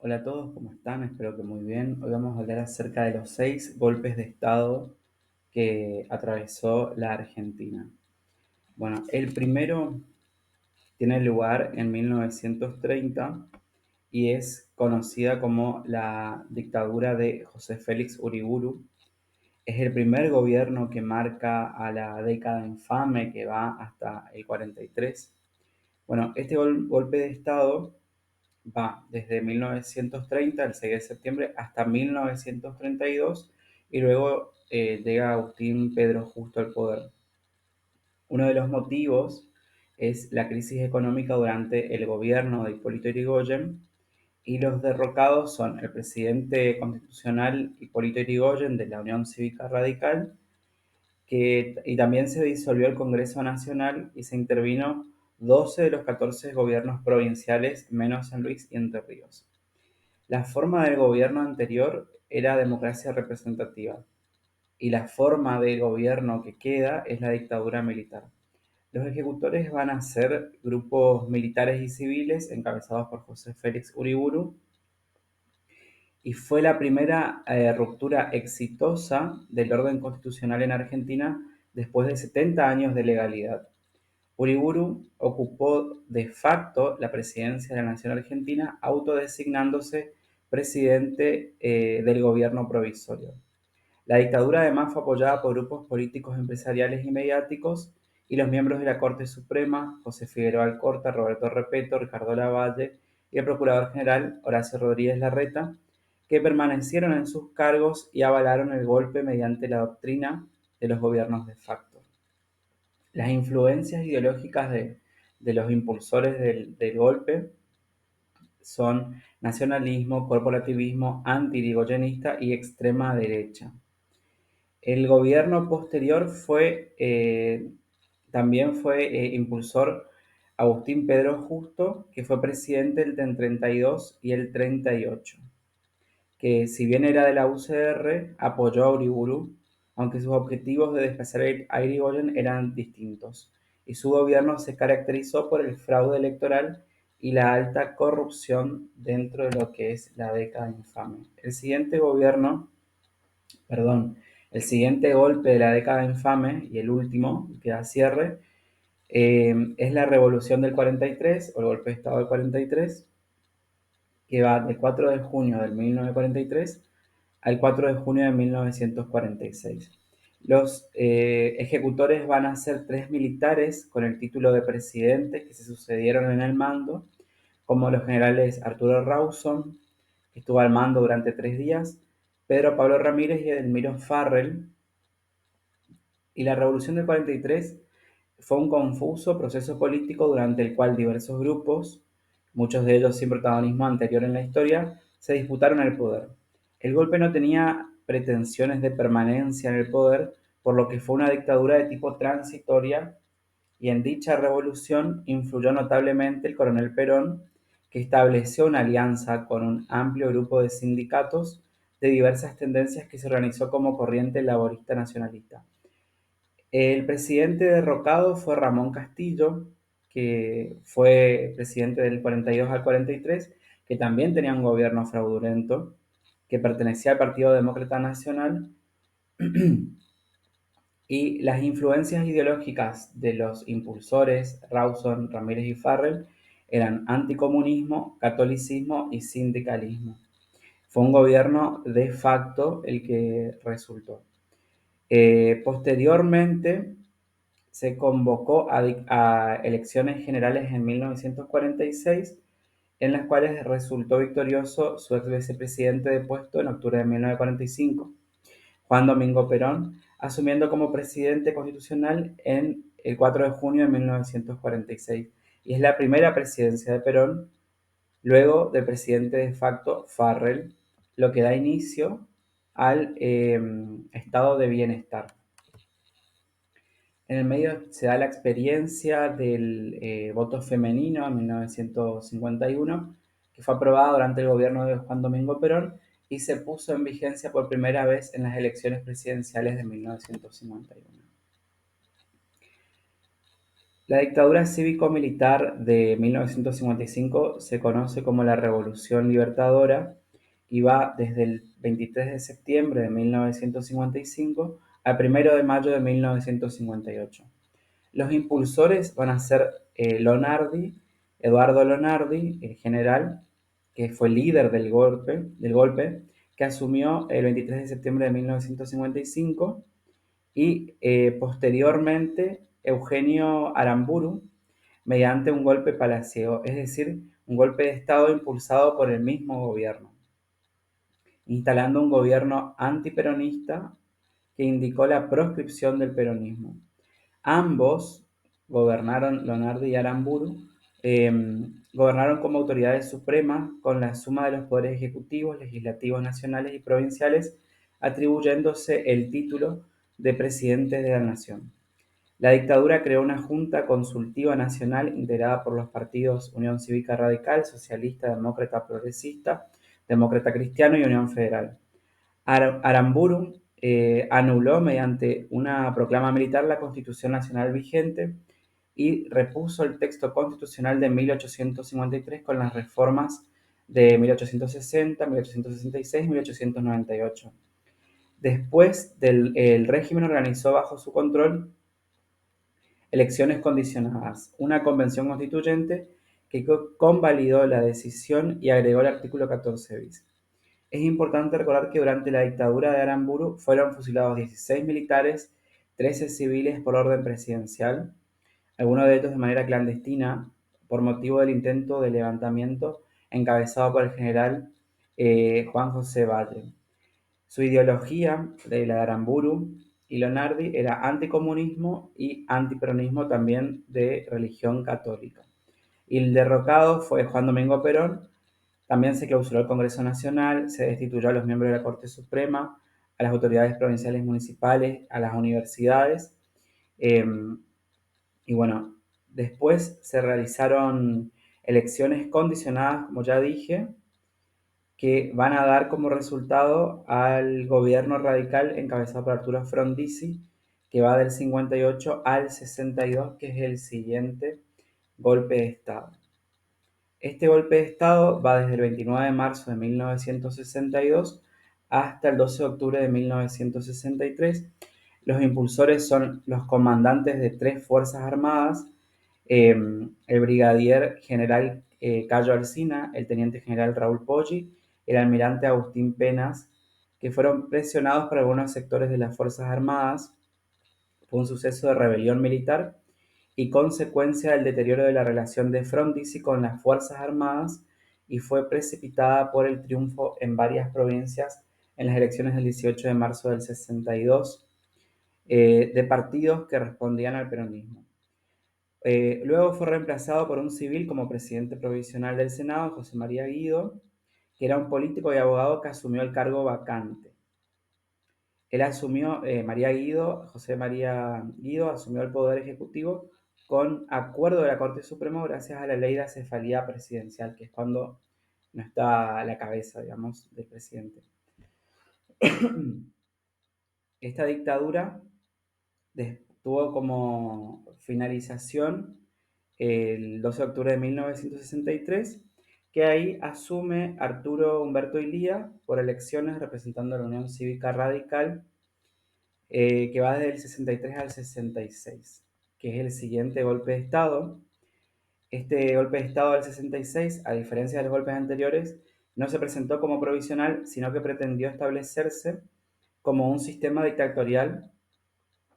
Hola a todos, ¿cómo están? Espero que muy bien. Hoy vamos a hablar acerca de los 6 golpes de Estado que atravesó la Argentina. Bueno, el primero tiene lugar en 1930 y es conocida como la dictadura de José Félix Uriburu. Es el primer gobierno que marca a la década infame que va hasta el 43. Bueno, este golpe de Estado va desde 1930, el 6 de septiembre, hasta 1932 y luego llega Agustín Pedro Justo al poder. Uno de los motivos es la crisis económica durante el gobierno de Hipólito Yrigoyen y los derrocados son el presidente constitucional Hipólito Yrigoyen de la Unión Cívica Radical y también se disolvió el Congreso Nacional y se intervino 12 de los 14 gobiernos provinciales menos San Luis y Entre Ríos. La forma del gobierno anterior era democracia representativa y la forma de gobierno que queda es la dictadura militar. Los ejecutores van a ser grupos militares y civiles encabezados por José Félix Uriburu y fue la primera ruptura exitosa del orden constitucional en Argentina después de 70 años de legalidad. Uriburu ocupó de facto la presidencia de la nación argentina, autodesignándose presidente del gobierno provisorio. La dictadura además fue apoyada por grupos políticos, empresariales y mediáticos, y los miembros de la Corte Suprema, José Figueroa Alcorta, Roberto Repeto, Ricardo Lavalle y el Procurador General Horacio Rodríguez Larreta, que permanecieron en sus cargos y avalaron el golpe mediante la doctrina de los gobiernos de facto. Las influencias ideológicas de los impulsores del golpe son nacionalismo, corporativismo, anti-irigoyenista y extrema derecha. El gobierno posterior también fue impulsor Agustín Pedro Justo, que fue presidente entre el 32 y el 38, que si bien era de la UCR, apoyó a Uriburu, aunque sus objetivos de desplazar a Irigoyen eran distintos, y su gobierno se caracterizó por el fraude electoral y la alta corrupción dentro de lo que es la década infame. Perdón, el siguiente golpe de la década infame y el último, que da cierre, es la Revolución del 43 o el golpe de Estado del 43, que va del 4 de junio del 1943 al 4 de junio de 1946. Los ejecutores van a ser 3 militares con el título de presidente que se sucedieron en el mando, como los generales Arturo Rawson, que estuvo al mando durante 3 días, Pedro Pablo Ramírez y Edelmiro Farrell. Y la Revolución del 43 fue un confuso proceso político durante el cual diversos grupos, muchos de ellos sin protagonismo anterior en la historia, se disputaron el poder. El golpe no tenía pretensiones de permanencia en el poder, por lo que fue una dictadura de tipo transitoria, y en dicha revolución influyó notablemente el coronel Perón, que estableció una alianza con un amplio grupo de sindicatos de diversas tendencias que se organizó como Corriente Laborista Nacionalista. El presidente derrocado fue Ramón Castillo, que fue presidente del 42 al 43, que también tenía un gobierno fraudulento, que pertenecía al Partido Demócrata Nacional, y las influencias ideológicas de los impulsores Rawson, Ramírez y Farrell eran anticomunismo, catolicismo y sindicalismo. Fue un gobierno de facto el que resultó. Posteriormente, se convocó a elecciones generales en 1946, en las cuales resultó victorioso su ex vicepresidente depuesto en octubre de 1945, Juan Domingo Perón, asumiendo como presidente constitucional en el 4 de junio de 1946. Y es la primera presidencia de Perón, luego del presidente de facto Farrell, lo que da inicio al estado de bienestar. En el medio se da la experiencia del voto femenino en 1951, que fue aprobada durante el gobierno de Juan Domingo Perón y se puso en vigencia por primera vez en las elecciones presidenciales de 1951. La dictadura cívico-militar de 1955 se conoce como la Revolución Libertadora y va desde el 23 de septiembre de 1955 al 1 de mayo de 1958. Los impulsores van a ser Lonardi, Eduardo Lonardi, el general, que fue líder del golpe, que asumió el 23 de septiembre de 1955, y posteriormente Eugenio Aramburu, mediante un golpe palaciego, es decir, un golpe de Estado impulsado por el mismo gobierno, instalando un gobierno antiperonista que indicó la proscripción del peronismo. Ambos gobernaron, Lonardi y Aramburu, eh, gobernaron como autoridades supremas con la suma de los poderes ejecutivos, legislativos nacionales y provinciales, atribuyéndose el título de presidentes de la nación. La dictadura creó una Junta Consultiva Nacional integrada por los partidos Unión Cívica Radical, Socialista, Demócrata Progresista, Demócrata Cristiano y Unión Federal. Aramburu anuló mediante una proclama militar la Constitución Nacional vigente y repuso el texto constitucional de 1853 con las reformas de 1860, 1866 y 1898. Después el régimen organizó bajo su control elecciones condicionadas, una convención constituyente que convalidó la decisión y agregó el artículo 14 bis. Es importante recordar que durante la dictadura de Aramburu fueron fusilados 16 militares, 13 civiles por orden presidencial, algunos de ellos de manera clandestina, por motivo del intento de levantamiento encabezado por el general Juan José Valle. Su ideología, de la de Aramburu y Lonardi, era anticomunismo y antiperonismo, también de religión católica. Y el derrocado fue Juan Domingo Perón. También se clausuró el Congreso Nacional, se destituyó a los miembros de la Corte Suprema, a las autoridades provinciales y municipales, a las universidades. eh, y bueno, después se realizaron elecciones condicionadas, como ya dije, que van a dar como resultado al gobierno radical encabezado por Arturo Frondizi, que va del 58 al 62, que es el siguiente golpe de Estado. Este golpe de Estado va desde el 29 de marzo de 1962 hasta el 12 de octubre de 1963. Los impulsores son los comandantes de tres fuerzas armadas, el brigadier general Cayo Alsina, el teniente general Raúl Poggi, el almirante Agustín Penas, que fueron presionados por algunos sectores de las Fuerzas Armadas por un suceso de rebelión militar y consecuencia del deterioro de la relación de Frondizi con las Fuerzas Armadas, y fue precipitada por el triunfo en varias provincias en las elecciones del 18 de marzo del 62 de partidos que respondían al peronismo. Luego fue reemplazado por un civil como presidente provisional del Senado, José María Guido, que era un político y abogado que asumió el cargo vacante. Él asumió, José María Guido asumió el poder ejecutivo con acuerdo de la Corte Suprema gracias a la ley de acefalía presidencial, que es cuando no está a la cabeza, digamos, del presidente. Esta dictadura tuvo como finalización el 12 de octubre de 1963, que ahí asume Arturo Humberto Illia por elecciones representando a la Unión Cívica Radical, que va desde el 63 al 66, que es el siguiente golpe de Estado. Este golpe de Estado del 66, a diferencia de los golpes anteriores, no se presentó como provisional, sino que pretendió establecerse como un sistema dictatorial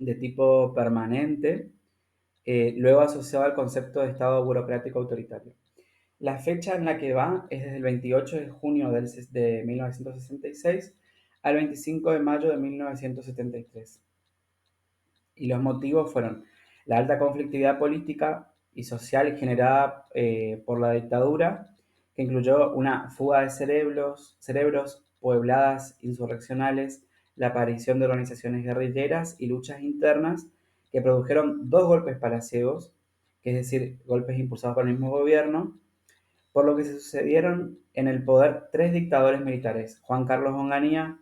de tipo permanente, luego asociado al concepto de Estado burocrático autoritario. La fecha en la que va es desde el 28 de junio de 1966 al 25 de mayo de 1973. Y los motivos fueron la alta conflictividad política y social generada por la dictadura, que incluyó una fuga de cerebros, puebladas insurreccionales, la aparición de organizaciones guerrilleras y luchas internas que produjeron dos golpes palaciegos, que es decir, golpes impulsados por el mismo gobierno, por lo que se sucedieron en el poder tres dictadores militares: Juan Carlos Onganía,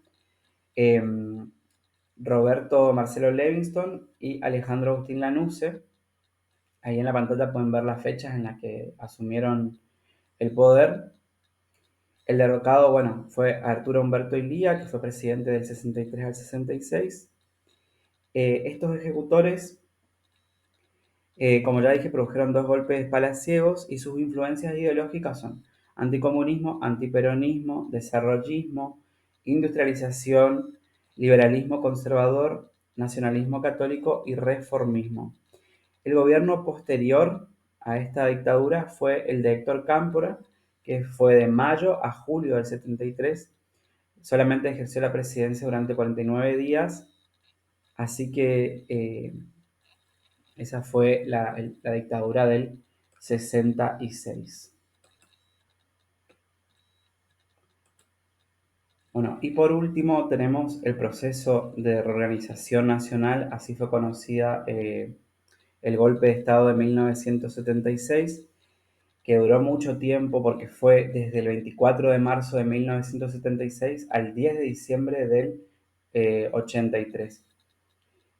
eh, Roberto Marcelo Levingston y Alejandro Agustín Lanusse, Ahí en la pantalla pueden ver las fechas en las que asumieron el poder. El derrocado, bueno, fue Arturo Umberto Illia, que fue presidente del 63 al 66. Estos ejecutores, como ya dije, produjeron dos golpes palaciegos y sus influencias ideológicas son anticomunismo, antiperonismo, desarrollismo, industrialización, liberalismo conservador, nacionalismo católico y reformismo. El gobierno posterior a esta dictadura fue el de Héctor Cámpora, que fue de mayo a julio del 73. Solamente ejerció la presidencia durante 49 días, así que esa fue la dictadura del 66. Bueno, y por último tenemos el proceso de reorganización nacional, así fue conocida el golpe de Estado de 1976, que duró mucho tiempo porque fue desde el 24 de marzo de 1976 al 10 de diciembre del 83.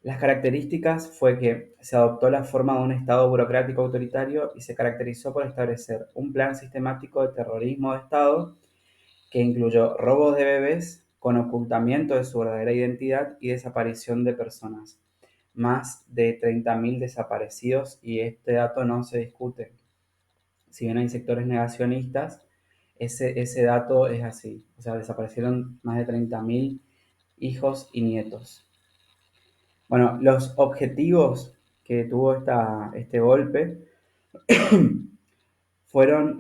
Las características fue que se adoptó la forma de un Estado burocrático autoritario y se caracterizó por establecer un plan sistemático de terrorismo de Estado que incluyó robos de bebés con ocultamiento de su verdadera identidad y desaparición de personas. Más de 30.000 desaparecidos y este dato no se discute. Si bien hay sectores negacionistas, ese dato es así. O sea, desaparecieron más de 30.000 hijos y nietos. Bueno, los objetivos que tuvo este golpe fueron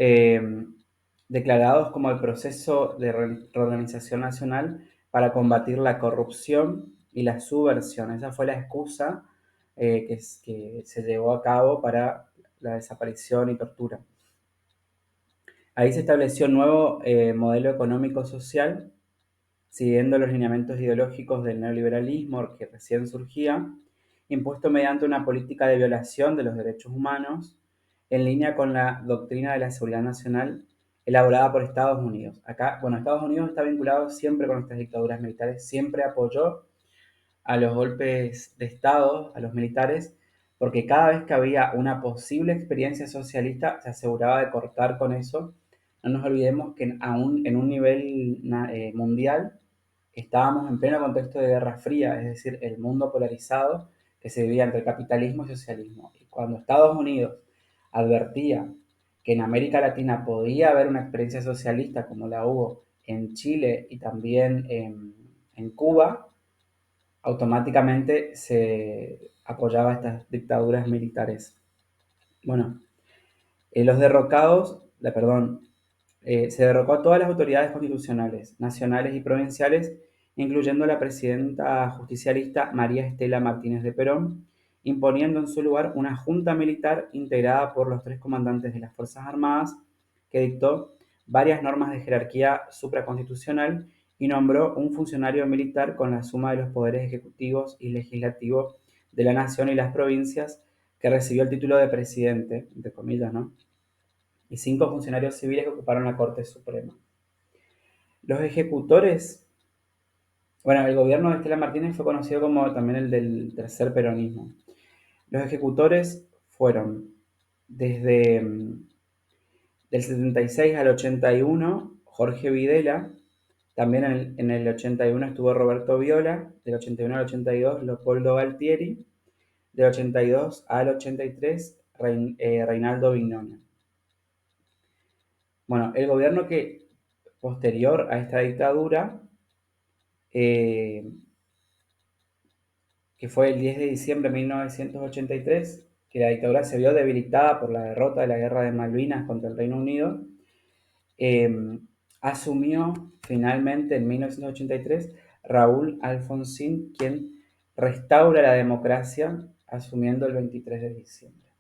declarados como el proceso de reorganización nacional para combatir la corrupción y la subversión. Esa fue la excusa que se llevó a cabo para la desaparición y tortura. Ahí se estableció un nuevo modelo económico-social, siguiendo los lineamientos ideológicos del neoliberalismo que recién surgía, impuesto mediante una política de violación de los derechos humanos, en línea con la doctrina de la seguridad nacional elaborada por Estados Unidos. Acá, bueno, Estados Unidos está vinculado siempre con estas dictaduras militares, siempre apoyó a los golpes de Estado, a los militares, porque cada vez que había una posible experiencia socialista se aseguraba de cortar con eso. No nos olvidemos que aún en un nivel mundial estábamos en pleno contexto de Guerra Fría, es decir, el mundo polarizado que se vivía entre capitalismo y socialismo. Y cuando Estados Unidos advertía que en América Latina podía haber una experiencia socialista como la hubo en Chile y también en Cuba, automáticamente se apoyaba a estas dictaduras militares. Bueno, los derrocados, se derrocó a todas las autoridades constitucionales, nacionales y provinciales, incluyendo la presidenta justicialista María Estela Martínez de Perón, imponiendo en su lugar una junta militar integrada por los tres comandantes de las Fuerzas Armadas, que dictó varias normas de jerarquía supraconstitucional y nombró un funcionario militar con la suma de los poderes ejecutivos y legislativos de la nación y las provincias, que recibió el título de presidente, entre comillas, ¿no? Y 5 funcionarios civiles que ocuparon la Corte Suprema. Los ejecutores, bueno, el gobierno de Estela Martínez fue conocido como también el del tercer peronismo. Los ejecutores fueron desde del 76 al 81 Jorge Videla, también en el 81 estuvo Roberto Viola, del 81 al 82 Leopoldo Galtieri, del 82 al 83 Reinaldo Vignone. Bueno, el gobierno que posterior a esta dictadura, eh, que fue el 10 de diciembre de 1983, que la dictadura se vio debilitada por la derrota de la guerra de Malvinas contra el Reino Unido, eh, asumió finalmente en 1983 Raúl Alfonsín, quien restaura la democracia asumiendo el 23 de diciembre.